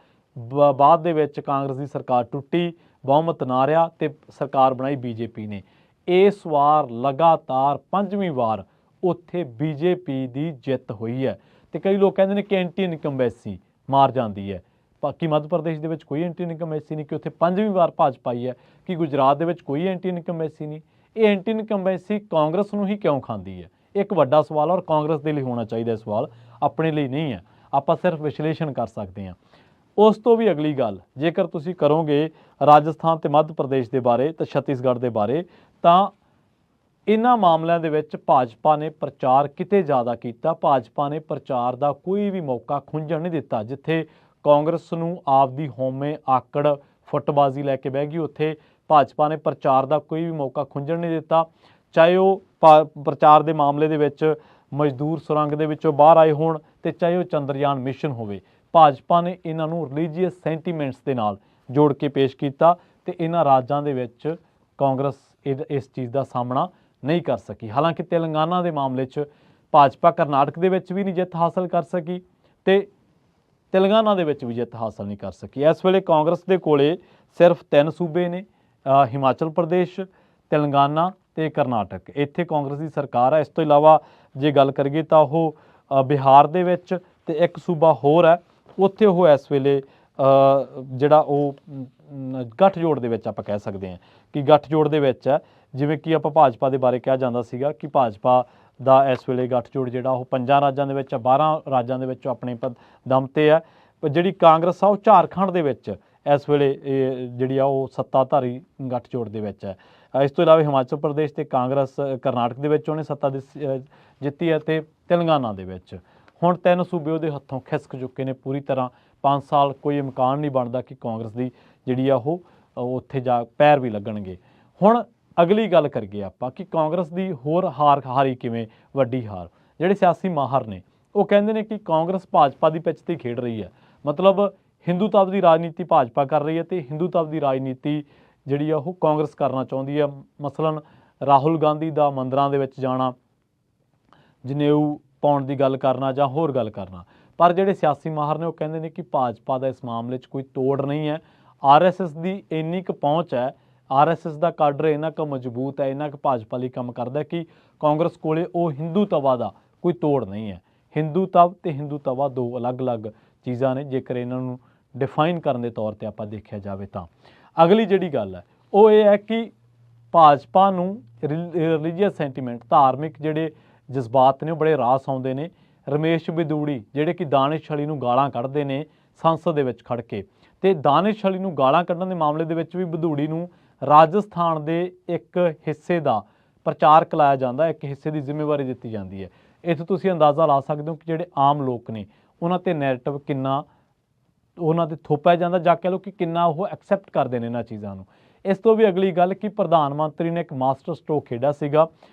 ਬਾਅਦ ਦੇ ਵਿੱਚ ਕਾਂਗਰਸ ਦੀ ਸਰਕਾਰ ਟੁੱਟੀ, ਬਹੁਮਤ ਨਾ ਰਿਹਾ ਤੇ ਸਰਕਾਰ ਬਣਾਈ ਬੀਜੇਪੀ ਨੇ। ਇਸ ਵਾਰ ਲਗਾਤਾਰ 5ਵੀਂ ਵਾਰ ਉੱਥੇ ਬੀਜੇਪੀ ਦੀ ਜਿੱਤ ਹੋਈ ਹੈ ਤੇ ਕਈ ਲੋਕ ਕਹਿੰਦੇ ਨੇ ਕਿ ਐਂਟੀ ਇਨਕੰਬੈਂਸੀ ਮਾਰ ਜਾਂਦੀ ਹੈ। ਬਾਕੀ ਮੱਧ ਪ੍ਰਦੇਸ਼ ਦੇ ਵਿੱਚ ਕੋਈ ਐਂਟੀ ਇਨਕੰਬੈਂਸੀ ਨਹੀਂ ਕਿ ਉੱਥੇ 5ਵੀਂ ਵਾਰ ਭਾਜਪਾ ਆਈ ਹੈ, ਕਿ ਗੁਜਰਾਤ ਦੇ ਵਿੱਚ ਕੋਈ ਐਂਟੀ ਇਨਕੰਬੈਂਸੀ ਨਹੀਂ। ਇਹ ਐਂਟੀ ਇਨਕੰਬੈਂਸੀ ਕਾਂਗਰਸ ਨੂੰ ਹੀ ਕਿਉਂ ਖਾਂਦੀ ਹੈ, ਇੱਕ ਵੱਡਾ ਸਵਾਲ ਔਰ ਕਾਂਗਰਸ ਦੇ ਲਈ ਹੋਣਾ ਚਾਹੀਦਾ ਸਵਾਲ, ਆਪਣੇ ਲਈ ਨਹੀਂ ਹੈ। ਆਪਾਂ ਸਿਰਫ ਵਿਸ਼ਲੇਸ਼ਣ ਕਰ ਸਕਦੇ ਹਾਂ। ਉਸ ਤੋਂ ਵੀ ਅਗਲੀ ਗੱਲ, ਜੇਕਰ ਤੁਸੀਂ ਕਰੋਗੇ ਰਾਜਸਥਾਨ ਤੇ ਮੱਧ ਪ੍ਰਦੇਸ਼ ਦੇ ਬਾਰੇ ਤੇ ਛੱਤੀਸਗੜ੍ਹ ਦੇ ਬਾਰੇ, ਤਾਂ ਇਹਨਾਂ ਮਾਮਲਿਆਂ ਦੇ ਵਿੱਚ ਭਾਜਪਾ ਨੇ ਪ੍ਰਚਾਰ ਕਿਤੇ ਜ਼ਿਆਦਾ ਕੀਤਾ। ਭਾਜਪਾ ਨੇ ਪ੍ਰਚਾਰ ਦਾ ਕੋਈ ਵੀ ਮੌਕਾ ਖੁੰਝਣ ਨਹੀਂ ਦਿੱਤਾ। ਜਿੱਥੇ ਕਾਂਗਰਸ ਨੂੰ ਆਪਦੀ ਹਉਮੈ, ਆਕੜ, ਫੁੱਟਬਾਜ਼ੀ ਲੈ ਕੇ ਬਹਿ ਗਈ, ਉੱਥੇ ਭਾਜਪਾ ਨੇ ਪ੍ਰਚਾਰ ਦਾ ਕੋਈ ਵੀ ਮੌਕਾ ਖੁੰਝਣ ਨਹੀਂ ਦਿੱਤਾ। ਚਾਹੇ ਉਹ ਪ੍ਰਚਾਰ ਦੇ ਮਾਮਲੇ ਦੇ ਵਿੱਚ ਮਜ਼ਦੂਰ ਸੁਰੰਗ ਦੇ ਵਿੱਚੋਂ ਬਾਹਰ ਆਏ ਹੋਣ ਤੇ ਚਾਹੇ ਉਹ ਚੰਦਰਯਾਨ ਮਿਸ਼ਨ ਹੋਵੇ, ਭਾਜਪਾ ਨੇ ਇਹਨਾਂ ਨੂੰ ਰਿਲੀਜੀਅਸ ਸੈਂਟੀਮੈਂਟਸ ਦੇ ਨਾਲ ਜੋੜ ਕੇ ਪੇਸ਼ ਕੀਤਾ ਤੇ ਇਹਨਾਂ ਰਾਜਾਂ ਦੇ ਵਿੱਚ ਕਾਂਗਰਸ ਇਸ ਚੀਜ਼ ਦਾ ਸਾਹਮਣਾ ਨਹੀਂ ਕਰ ਸਕੀ। ਹਾਲਾਂਕਿ ਤੇਲੰਗਾਨਾ ਦੇ ਮਾਮਲੇ 'ਚ ਭਾਜਪਾ ਕਰਨਾਟਕ ਦੇ ਵਿੱਚ ਵੀ ਨਹੀਂ ਜਿੱਤ ਹਾਸਲ ਕਰ ਸਕੀ ਤੇ तेलंगाना ਦੇ ਵਿੱਚ ਵੀ ਜਿੱਤ ਹਾਸਲ ਨਹੀਂ ਕਰ ਸਕੀ। ਇਸ ਵੇਲੇ ਕਾਂਗਰਸ ਦੇ ਕੋਲੇ ਸਿਰਫ 3 ਸੂਬੇ ਨੇ, ਹਿਮਾਚਲ ਪ੍ਰਦੇਸ਼, तेलंगाना ਤੇ ਕਰਨਾਟਕ। ਇੱਥੇ ਕਾਂਗਰਸ ਦੀ ਸਰਕਾਰ ਹੈ। ਇਸ ਤੋਂ ਇਲਾਵਾ ਜੇ ਗੱਲ ਕਰੀਏ ਤਾਂ ਉਹ ਬਿਹਾਰ ਦੇ ਵਿੱਚ ਤੇ ਇੱਕ ਸੂਬਾ ਹੋਰ ਹੈ, ਉੱਥੇ ਉਹ ਇਸ ਵੇਲੇ ਜਿਹੜਾ ਉਹ ਗੱਠਜੋੜ ਦੇ ਵਿੱਚ ਆਪਾਂ ਕਹਿ ਸਕਦੇ ਹਾਂ ਕਿ ਗੱਠਜੋੜ ਦੇ ਵਿੱਚ ਹੈ। ਜਿਵੇਂ ਕਿ ਆਪਾਂ ਭਾਜਪਾ ਦੇ ਬਾਰੇ ਕਿਹਾ ਜਾਂਦਾ ਸੀਗਾ ਕਿ ਭਾਜਪਾ ਦਾ ਇਸ ਵੇਲੇ ਗੱਠਜੋੜ ਜਿਹੜਾ ਉਹ 5 ਰਾਜਾਂ ਦੇ ਵਿੱਚ 12 ਰਾਜਾਂ ਦੇ ਵਿੱਚੋਂ ਆਪਣੇ ਦਮ ਤੇ ਹੈ। ਪਰ ਜਿਹੜੀ ਕਾਂਗਰਸ ਆ ਉਹ ਝਾਰਖੰਡ ਦੇ ਵਿੱਚ ਇਸ ਵੇਲੇ ਜਿਹੜੀ ਆ ਉਹ ਸੱਤਾਧਾਰੀ ਗੱਠਜੋੜ ਦੇ ਵਿੱਚ ਹੈ। ਇਸ ਤੋਂ ਇਲਾਵਾ ਹਿਮਾਚਲ ਪ੍ਰਦੇਸ਼ ਤੇ ਕਾਂਗਰਸ ਕਰਨਾਟਕ ਦੇ ਵਿੱਚ ਉਹਨੇ ਸੱਤਾ ਜਿੱਤੀ ਹੈ ਤੇ तेलंगाना ਦੇ ਵਿੱਚ ਹੁਣ 3 ਸੂਬੇ ਉਹਦੇ ਹੱਥੋਂ ਖਿਸਕ ਚੁੱਕੇ ਨੇ ਪੂਰੀ ਤਰ੍ਹਾਂ। 5 ਸਾਲ ਕੋਈ ਇਮਕਾਨ ਨਹੀਂ ਬਣਦਾ ਕਿ ਕਾਂਗਰਸ ਦੀ ਜਿਹੜੀ ਆ ਉਹ ਉੱਥੇ ਜਾ ਪੈਰ ਵੀ ਲੱਗਣਗੇ। ਹੁਣ ਅਗਲੀ ਗੱਲ ਕਰੀਏ ਆਪਾਂ ਕਿ ਕਾਂਗਰਸ ਦੀ ਹੋਰ ਹਾਰੀ ਕਿਵੇਂ ਵੱਡੀ ਹਾਰ। ਜਿਹੜੇ ਸਿਆਸੀ ਮਾਹਰ ਨੇ ਉਹ ਕਹਿੰਦੇ ਨੇ ਕਿ ਕਾਂਗਰਸ ਭਾਜਪਾ ਦੀ ਪਿੱਚ ਤੇ ਖੇਡ ਰਹੀ ਹੈ, ਮਤਲਬ ਹਿੰਦੂਤਵ ਦੀ ਰਾਜਨੀਤੀ ਭਾਜਪਾ ਕਰ ਰਹੀ ਹੈ ਤੇ ਹਿੰਦੂਤਵ ਦੀ ਰਾਜਨੀਤੀ ਜਿਹੜੀ ਆ ਉਹ ਕਾਂਗਰਸ ਕਰਨਾ ਚਾਹੁੰਦੀ ਹੈ। ਮਸਲਨ ਰਾਹੁਲ ਗਾਂਧੀ ਦਾ ਮੰਦਰਾਂ ਦੇ ਵਿੱਚ ਜਾਣਾ, ਜਨੇਊ ਪਾਉਣ ਦੀ ਗੱਲ ਕਰਨਾ ਜਾਂ ਹੋਰ ਗੱਲ ਕਰਨਾ। ਪਰ ਜਿਹੜੇ ਸਿਆਸੀ ਮਾਹਰ ਨੇ ਉਹ ਕਹਿੰਦੇ ਨੇ ਕਿ ਭਾਜਪਾ ਦਾ ਇਸ ਮਾਮਲੇ 'ਚ ਕੋਈ ਤੋੜ ਨਹੀਂ ਹੈ। RSS ਦੀ ਇੰਨੀ ਕੁ ਪਹੁੰਚ ਹੈ, RSS ਦਾ ਕਾਡਰ ਇੰਨਾ ਕੁ ਮਜ਼ਬੂਤ ਹੈ, ਇੰਨਾ ਕੁ ਭਾਜਪਾ ਲਈ ਕੰਮ ਕਰਦਾ ਕਿ ਕਾਂਗਰਸ ਕੋਲੇ ਉਹ ਹਿੰਦੂਤਵਾ ਦਾ ਕੋਈ ਤੋੜ ਨਹੀਂ ਹੈ। ਹਿੰਦੂਤਵ ਤੇ ਹਿੰਦੂਤਵਾ ਦੋ ਅਲੱਗ-ਅਲੱਗ ਚੀਜ਼ਾਂ ਨੇ ਜੇਕਰ ਇਹਨਾਂ ਨੂੰ ਡਿਫਾਈਨ ਕਰਨ ਦੇ ਤੌਰ ਤੇ ਆਪਾਂ ਦੇਖਿਆ ਜਾਵੇ ਤਾਂ। ਅਗਲੀ ਜਿਹੜੀ ਗੱਲ ਹੈ ਉਹ ਇਹ ਹੈ ਕਿ ਭਾਜਪਾ ਨੂੰ ਰਿਲੀਜੀਅਸ ਸੈਂਟੀਮੈਂਟ, ਧਾਰਮਿਕ ਜਿਹੜੇ ਜਜ਼ਬਾਤ ਨੇ ਉਹ ਬੜੇ ਰਾਸ ਆਉਂਦੇ ਨੇ। ਰਮੇਸ਼ ਬਿਦੂੜੀ ਜਿਹੜੇ ਕਿ ਦਾਨਿਸ਼ ਅਲੀ ਨੂੰ ਗਾਲਾਂ ਕੱਢਦੇ ਨੇ ਸੰਸਦ ਦੇ ਵਿੱਚ ਖੜ ਕੇ, ਤੇ ਦਾਨਿਸ਼ ਅਲੀ ਨੂੰ ਗਾਲਾਂ ਕੱਢਣ ਦੇ ਮਾਮਲੇ ਦੇ ਵਿੱਚ ਵੀ ਬਿਦੂੜੀ ਨੂੰ ਰਾਜਸਥਾਨ ਦੇ ਇੱਕ ਹਿੱਸੇ ਦਾ ਪ੍ਰਚਾਰਕ ਲਾਇਆ ਜਾਂਦਾ, ਇੱਕ ਹਿੱਸੇ ਦੀ ਜ਼ਿੰਮੇਵਾਰੀ ਦਿੱਤੀ ਜਾਂਦੀ ਹੈ। ਇੱਥੇ ਤੁਸੀਂ ਅੰਦਾਜ਼ਾ ਲਾ ਸਕਦੇ ਹੋ ਕਿ ਜਿਹੜੇ ਆਮ ਲੋਕ ਨੇ ਉਹਨਾਂ ਤੇ ਨੈਰੇਟਿਵ ਕਿੰਨਾ ਉਹਨਾਂ ਤੇ ਥੋਪਿਆ ਜਾਂਦਾ, ਜਾਂ ਕਹਿ ਲਓ ਕਿ ਕਿੰਨਾ ਉਹ ਐਕਸੈਪਟ ਕਰਦੇ ਨੇ ਇਹਨਾਂ ਚੀਜ਼ਾਂ ਨੂੰ। ਇਸ ਤੋਂ ਵੀ ਅਗਲੀ ਗੱਲ ਕਿ ਪ੍ਰਧਾਨ ਮੰਤਰੀ ਨੇ ਇੱਕ ਮਾਸਟਰ ਸਟ੍ਰੋਕ ਖੇਡਿਆ ਸੀਗਾ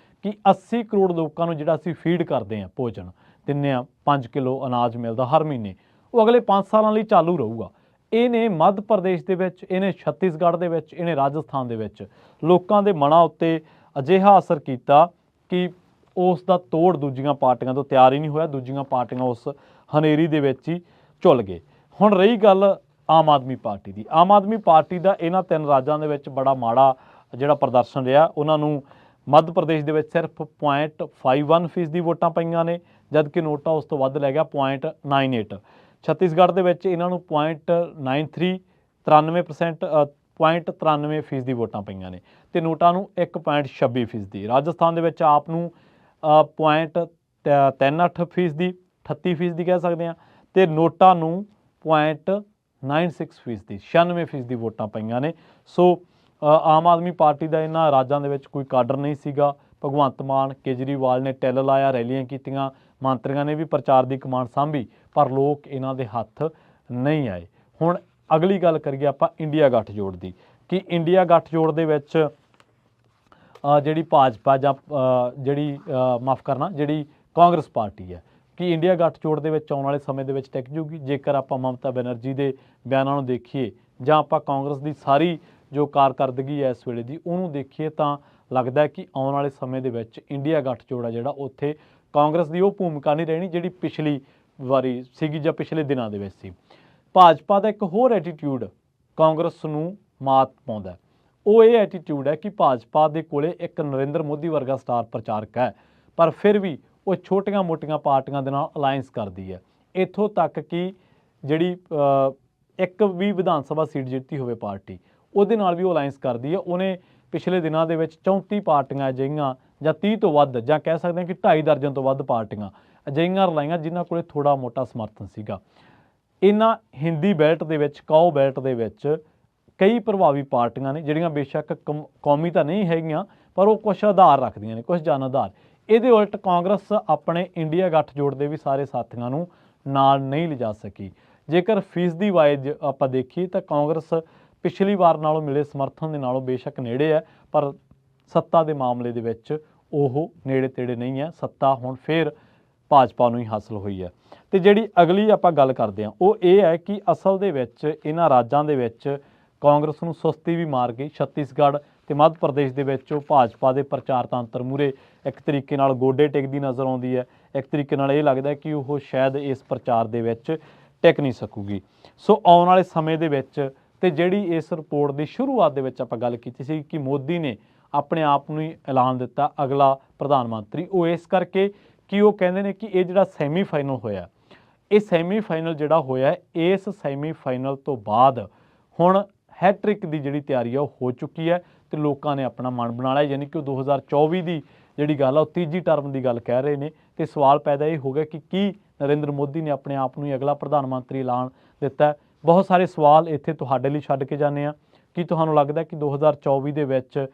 ਕਿ 80 ਕਰੋੜ ਲੋਕਾਂ ਨੂੰ ਜਿਹੜਾ ਅਸੀਂ ਫੀਡ ਕਰਦੇ ਹਾਂ, ਭੋਜਨ ਦਿੰਦੇ ਹਾਂ, 5 ਕਿਲੋ ਅਨਾਜ ਮਿਲਦਾ ਹਰ ਮਹੀਨੇ, ਉਹ ਅਗਲੇ 5 ਸਾਲਾਂ ਲਈ ਚਾਲੂ ਰਹੂਗਾ। ਇਹਨੇ ਮੱਧ ਪ੍ਰਦੇਸ਼ ਦੇ ਵਿੱਚ, ਇਹਨੇ ਛੱਤੀਸਗੜ੍ਹ ਦੇ ਵਿੱਚ, ਇਹਨੇ ਰਾਜਸਥਾਨ ਦੇ ਵਿੱਚ ਲੋਕਾਂ ਦੇ ਮਨਾਂ ਉੱਤੇ ਅਜਿਹਾ ਅਸਰ ਕੀਤਾ ਕਿ ਉਸ ਦਾ ਤੋੜ ਦੂਜੀਆਂ ਪਾਰਟੀਆਂ ਤੋਂ ਤਿਆਰ ਹੀ ਨਹੀਂ ਹੋਇਆ। ਦੂਜੀਆਂ ਪਾਰਟੀਆਂ ਉਸ ਹਨੇਰੀ ਦੇ ਵਿੱਚ ਹੀ ਝੁੱਲ ਗਏ। ਹੁਣ ਰਹੀ ਗੱਲ ਆਮ ਆਦਮੀ ਪਾਰਟੀ ਦੀ। ਆਮ ਆਦਮੀ ਪਾਰਟੀ ਦਾ ਇਹਨਾਂ 3 ਰਾਜਾਂ ਦੇ ਵਿੱਚ ਬੜਾ ਮਾੜਾ ਜਿਹੜਾ ਪ੍ਰਦਰਸ਼ਨ ਰਿਹਾ। ਉਹਨਾਂ ਨੂੰ ਮੱਧ ਪ੍ਰਦੇਸ਼ ਦੇ ਵਿੱਚ ਸਿਰਫ 0.51% ਵੋਟਾਂ ਪਈਆਂ ਨੇ, ਜਦਕਿ ਨੋਟਾ ਉਸ ਤੋਂ ਵੱਧ ਲੈ ਗਿਆ 0.98। ਛੱਤੀਸਗੜ੍ਹ ਦੇ ਵਿੱਚ ਇਹਨਾਂ ਨੂੰ 0.93 0.93% ਵੋਟਾਂ ਪਈਆਂ ਨੇ ਤੇ ਨੋਟਾ ਨੂੰ 1.26%। ਰਾਜਸਥਾਨ ਦੇ ਵਿੱਚ ਆਪ ਨੂੰ 0.38%, 38% ਕਹਿ ਸਕਦੇ ਹਾਂ, ਤੇ ਨੋਟਾ ਨੂੰ 0.96%, 96% ਵੋਟਾਂ ਪਈਆਂ ਨੇ। ਸੋ ਆਮ ਆਦਮੀ ਪਾਰਟੀ ਦਾ ਇਹਨਾਂ ਰਾਜਾਂ ਦੇ ਵਿੱਚ ਕੋਈ ਕਾਡਰ ਨਹੀਂ ਸੀਗਾ। ਭਗਵੰਤ ਮਾਨ, ਕੇਜਰੀਵਾਲ ਨੇ ਟਿੱਲ ਲਾਇਆ, ਰੈਲੀਆਂ ਕੀਤੀਆਂ, ਮੰਤਰੀਆਂ ਨੇ ਵੀ ਪ੍ਰਚਾਰ ਦੀ ਕਮਾਂਡ ਸਾਂਭੀ, ਪਰ ਲੋਕ ਇਹਨਾਂ ਦੇ ਹੱਥ ਨਹੀਂ ਆਏ। ਹੁਣ ਅਗਲੀ ਗੱਲ ਕਰੀਏ ਆਪਾਂ ਇੰਡੀਆ ਗੱਠਜੋੜ ਦੀ ਕਿ ਇੰਡੀਆ ਗੱਠਜੋੜ ਦੇ ਵਿੱਚ ਜਿਹੜੀ ਭਾਜਪਾ ਜਾਂ ਜਿਹੜੀ ਕਾਂਗਰਸ ਪਾਰਟੀ ਹੈ ਕਿ ਇੰਡੀਆ ਗੱਠਜੋੜ ਦੇ ਵਿੱਚ ਆਉਣ ਵਾਲੇ ਸਮੇਂ ਦੇ ਵਿੱਚ ਟਿਕ ਜੂਗੀ। ਜੇਕਰ ਆਪਾਂ ਮਮਤਾ ਬੈਨਰਜੀ ਦੇ ਬਿਆਨਾਂ ਨੂੰ ਦੇਖੀਏ ਜਾਂ ਆਪਾਂ ਕਾਂਗਰਸ ਦੀ ਸਾਰੀ ਜੋ ਕਾਰਕਰਦਗੀ ਹੈ ਇਸ ਵੇਲੇ ਦੀ ਉਹਨੂੰ ਦੇਖੀਏ ਤਾਂ ਲੱਗਦਾ ਹੈ ਕਿ ਆਉਣ ਵਾਲੇ ਸਮੇਂ ਦੇ ਵਿੱਚ ਇੰਡੀਆ ਗੱਠਜੋੜ ਆ ਜਿਹੜਾ ਉੱਥੇ ਕਾਂਗਰਸ ਦੀ ਉਹ ਭੂਮਿਕਾ ਨਹੀਂ ਰਹਿਣੀ ਜਿਹੜੀ ਪਿਛਲੀ ਵਾਰੀ ਸੀਗੀ ਜਾਂ ਪਿਛਲੇ ਦਿਨਾਂ ਦੇ ਵਿੱਚ ਸੀ। ਭਾਜਪਾ ਦਾ ਇੱਕ ਹੋਰ ਐਟੀਟਿਊਡ ਕਾਂਗਰਸ ਨੂੰ ਮਾਤ ਪਾਉਂਦਾ, ਉਹ ਇਹ ਐਟੀਟਿਊਡ ਹੈ ਕਿ ਭਾਜਪਾ ਦੇ ਕੋਲੇ ਇੱਕ ਨਰਿੰਦਰ ਮੋਦੀ ਵਰਗਾ ਸਟਾਰ ਪ੍ਰਚਾਰਕ ਹੈ, ਪਰ ਫਿਰ ਵੀ ਉਹ ਛੋਟੀਆਂ ਮੋਟੀਆਂ ਪਾਰਟੀਆਂ ਦੇ ਨਾਲ ਅਲਾਇੰਸ ਕਰਦੀ ਹੈ। ਇੱਥੋਂ ਤੱਕ ਕਿ ਜਿਹੜੀ ਇੱਕ ਵੀ ਵਿਧਾਨ ਸਭਾ ਸੀਟ ਜਿੱਤੀ ਹੋਵੇ ਪਾਰਟੀ, ਉਹਦੇ ਨਾਲ ਵੀ ਉਹ ਅਲਾਇੰਸ ਕਰਦੀ ਹੈ। ਉਹਨੇ ਪਿਛਲੇ ਦਿਨਾਂ ਦੇ ਵਿੱਚ 34 ਪਾਰਟੀਆਂ ਅਜਿਹੀਆਂ ਜਾਂ 30 ਤੋਂ ਵੱਧ, ਜਾਂ ਕਹਿ ਸਕਦੇ ਹਾਂ ਕਿ 2.5 ਦਰਜਨ ਤੋਂ ਵੱਧ ਪਾਰਟੀਆਂ ਅਜਿਹੀਆਂ ਰਲਾਈਆਂ ਜਿਨ੍ਹਾਂ ਕੋਲੇ ਥੋੜ੍ਹਾ ਮੋਟਾ ਸਮਰਥਨ ਸੀਗਾ। ਇਹਨਾਂ ਹਿੰਦੀ ਬੈਲਟ ਦੇ ਵਿੱਚ, ਕਾਓ ਬੈਲਟ ਦੇ ਵਿੱਚ ਕਈ ਪ੍ਰਭਾਵੀ ਪਾਰਟੀਆਂ ਨੇ ਜਿਹੜੀਆਂ ਬੇਸ਼ੱਕ ਕੌਮੀ ਤਾਂ ਨਹੀਂ ਹੈਗੀਆਂ, ਪਰ ਉਹ ਕੁਛ ਆਧਾਰ ਰੱਖਦੀਆਂ ਨੇ, ਕੁਛ ਜਨ ਆਧਾਰ। ਇਹਦੇ ਉਲਟ ਕਾਂਗਰਸ ਆਪਣੇ ਇੰਡੀਆ ਗੱਠਜੋੜ ਦੇ ਵੀ ਸਾਰੇ ਸਾਥੀਆਂ ਨੂੰ ਨਾਲ ਨਹੀਂ ਲਿਜਾ ਸਕੀ। ਜੇਕਰ ਫੀਸਦੀ ਵਾਈਜ਼ ਆਪਾਂ ਦੇਖੀਏ ਤਾਂ ਕਾਂਗਰਸ ਪਿਛਲੀ ਵਾਰ ਨਾਲੋਂ ਮਿਲੇ ਸਮਰਥਨ ਦੇ ਨਾਲੋਂ ਬੇਸ਼ੱਕ ਨੇੜੇ ਹੈ, ਪਰ ਸੱਤਾ ਦੇ ਮਾਮਲੇ ਦੇ ਵਿੱਚ ਉਹ ਨੇੜੇ ਤੇੜੇ ਨਹੀਂ ਹੈ। ਸੱਤਾ ਹੁਣ ਫਿਰ ਭਾਜਪਾ ਨੂੰ ਹੀ ਹਾਸਲ ਹੋਈ ਹੈ। ਤੇ ਜਿਹੜੀ ਅਗਲੀ ਆਪਾਂ ਗੱਲ ਕਰਦੇ ਹਾਂ ਉਹ ਇਹ ਹੈ ਕਿ ਅਸਲ ਦੇ ਵਿੱਚ ਇਹਨਾਂ ਰਾਜਾਂ ਦੇ ਵਿੱਚ ਕਾਂਗਰਸ ਨੂੰ ਸੁਸਤੀ ਵੀ ਮਾਰ ਗਈ। ਛੱਤੀਸਗੜ੍ਹ ਤੇ ਮੱਧ ਪ੍ਰਦੇਸ਼ ਦੇ ਵਿੱਚ ਉਹ ਭਾਜਪਾ ਦੇ ਪ੍ਰਚਾਰ ਤੰਤਰ ਮੂਹਰੇ ਇੱਕ ਤਰੀਕੇ ਨਾਲ ਗੋਡੇ ਟੇਕਦੀ ਨਜ਼ਰ ਆਉਂਦੀ ਹੈ। ਇੱਕ ਤਰੀਕੇ ਨਾਲ ਇਹ ਲੱਗਦਾ ਕਿ ਉਹ ਸ਼ਾਇਦ ਇਸ ਪ੍ਰਚਾਰ ਦੇ ਵਿੱਚ ਟਿਕ ਨਹੀਂ ਸਕੂਗੀ। ਸੋ ਆਉਣ ਵਾਲੇ ਸਮੇਂ ਦੇ ਵਿੱਚ ਤੇ ਜਿਹੜੀ ਇਸ ਰਿਪੋਰਟ ਦੀ ਸ਼ੁਰੂਆਤ ਦੇ ਵਿੱਚ ਆਪਾਂ ਗੱਲ ਕੀਤੀ ਸੀ ਕਿ ਮੋਦੀ ਨੇ ਆਪਣੇ ਆਪ ਨੂੰ ਹੀ ਐਲਾਨ ਦਿੱਤਾ ਅਗਲਾ ਪ੍ਰਧਾਨ ਮੰਤਰੀ, ਉਹ ਇਸ ਕਰਕੇ ਕਿ ਉਹ ਕਹਿੰਦੇ ਨੇ ਕਿ ਇਹ ਜਿਹੜਾ ਸੈਮੀਫਾਈਨਲ ਹੋਇਆ, ਇਹ ਸੈਮੀਫਾਈਨਲ ਜਿਹੜਾ ਹੋਇਆ, ਇਸ ਸੈਮੀਫਾਈਨਲ ਤੋਂ ਬਾਅਦ ਹੁਣ ਹੈਟ੍ਰਿਕ ਦੀ ਜਿਹੜੀ ਤਿਆਰੀ ਆ ਉਹ ਹੋ ਚੁੱਕੀ ਹੈ ਤੇ ਲੋਕਾਂ ਨੇ ਆਪਣਾ ਮਨ ਬਣਾ ਲਿਆ। ਯਾਨੀ ਕਿ ਉਹ 2024 ਦੀ ਜਿਹੜੀ ਗੱਲ ਆ ਉਹ ਤੀਜੀ ਟਰਮ ਦੀ ਗੱਲ ਕਹਿ ਰਹੇ ਨੇ ਤੇ ਸਵਾਲ ਪੈਦਾ ਇਹ ਹੋ ਗਿਆ ਕਿ ਕੀ ਨਰਿੰਦਰ ਮੋਦੀ ਨੇ ਆਪਣੇ ਆਪ ਨੂੰ ਹੀ ਅਗਲਾ ਪ੍ਰਧਾਨ ਮੰਤਰੀ ਐਲਾਨ ਦਿੱਤਾ। ਬਹੁਤ ਸਾਰੇ ਸਵਾਲ ਇੱਥੇ ਤੁਹਾਡੇ ਲਈ ਛੱਡ ਕੇ ਜਾਂਦੇ ਆ। ਕੀ ਤੁਹਾਨੂੰ ਲੱਗਦਾ ਕਿ 2024 ਦੇ ਵਿੱਚ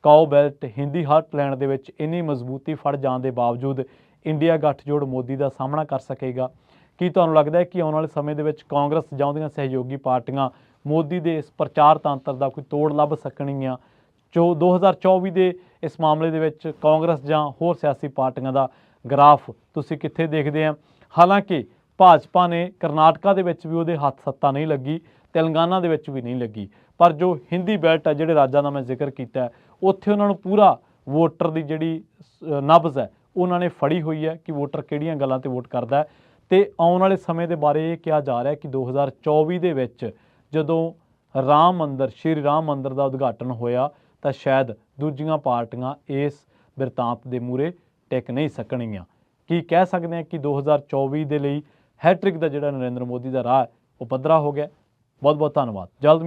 ਕਾਓ ਬੈਲਟ ਹਿੰਦੀ ਹਾਰਟਲੈਂਡ ਦੇ ਵਿੱਚ ਇੰਨੀ ਮਜ਼ਬੂਤੀ ਫੜ ਜਾਣ ਦੇ ਬਾਵਜੂਦ ਇੰਡੀਆ ਗੱਠਜੋੜ ਮੋਦੀ ਦਾ ਸਾਹਮਣਾ ਕਰ ਸਕੇਗਾ? ਕੀ ਤੁਹਾਨੂੰ ਲੱਗਦਾ ਹੈ ਕਿ ਆਉਣ ਵਾਲੇ ਸਮੇਂ ਦੇ ਵਿੱਚ ਕਾਂਗਰਸ ਜਾਂ ਉਹਦੀਆਂ ਸਹਿਯੋਗੀ ਪਾਰਟੀਆਂ ਮੋਦੀ ਦੇ ਇਸ ਪ੍ਰਚਾਰ ਤੰਤਰ ਦਾ ਕੋਈ ਤੋੜ ਲੱਭ ਸਕਣਗੀਆਂ? ਜੋ 2024 ਦੇ ਇਸ ਮਾਮਲੇ ਦੇ ਵਿੱਚ ਕਾਂਗਰਸ ਜਾਂ ਹੋਰ ਸਿਆਸੀ ਪਾਰਟੀਆਂ ਦਾ ਗ੍ਰਾਫ ਤੁਸੀਂ ਕਿੱਥੇ ਦੇਖਦੇ ਆ? ਹਾਲਾਂਕਿ ਭਾਜਪਾ ਨੇ ਕਰਨਾਟਕਾ ਦੇ ਵਿੱਚ ਵੀ ਉਹਦੇ ਹੱਥ ਸੱਤਾ ਨਹੀਂ ਲੱਗੀ, ਤੇਲੰਗਾਨਾ ਦੇ ਵਿੱਚ ਵੀ ਨਹੀਂ ਲੱਗੀ, ਪਰ ਜੋ ਹਿੰਦੀ ਬੈਲਟ ਹੈ, ਜਿਹੜੇ ਰਾਜਾਂ ਦਾ ਮੈਂ ਜ਼ਿਕਰ ਕੀਤਾ, ਉੱਥੇ ਉਹਨਾਂ ਨੂੰ ਪੂਰਾ ਵੋਟਰ ਦੀ ਜਿਹੜੀ ਨਬਜ਼ ਹੈ ਉਹਨਾਂ ਨੇ ਫੜੀ ਹੋਈ ਹੈ ਕਿ ਵੋਟਰ ਕਿਹੜੀਆਂ ਗੱਲਾਂ ਤੇ ਵੋਟ ਕਰਦਾ ਹੈ। ਤੇ ਆਉਣ ਵਾਲੇ ਸਮੇਂ ਦੇ ਬਾਰੇ ਇਹ ਕਿਹਾ ਜਾ ਰਿਹਾ ਕਿ 2024 ਦੇ ਵਿੱਚ ਜਦੋਂ ਰਾਮ ਮੰਦਰ, ਸ਼੍ਰੀ ਰਾਮ ਮੰਦਰ ਦਾ ਉਦਘਾਟਨ ਹੋਇਆ ਤਾਂ ਸ਼ਾਇਦ ਦੂਜੀਆਂ ਪਾਰਟੀਆਂ ਇਸ ਬਿਰਤਾਂਤ ਦੇ ਮੂਹਰੇ ਟਿਕ ਨਹੀਂ ਸਕਣਗੀਆਂ। ਕੀ ਕਹਿ ਸਕਦੇ ਹਾਂ ਕਿ 2024 ਦੇ ਲਈ ਹੈਟ੍ਰਿਕ ਦਾ ਜਿਹੜਾ ਨਰਿੰਦਰ ਮੋਦੀ ਦਾ ਰਾਹ ਹੈ ਉਹ ਪੱਧਰਾ ਹੋ ਗਿਆ। ਬਹੁਤ ਬਹੁਤ ਧੰਨਵਾਦ। ਜਲਦ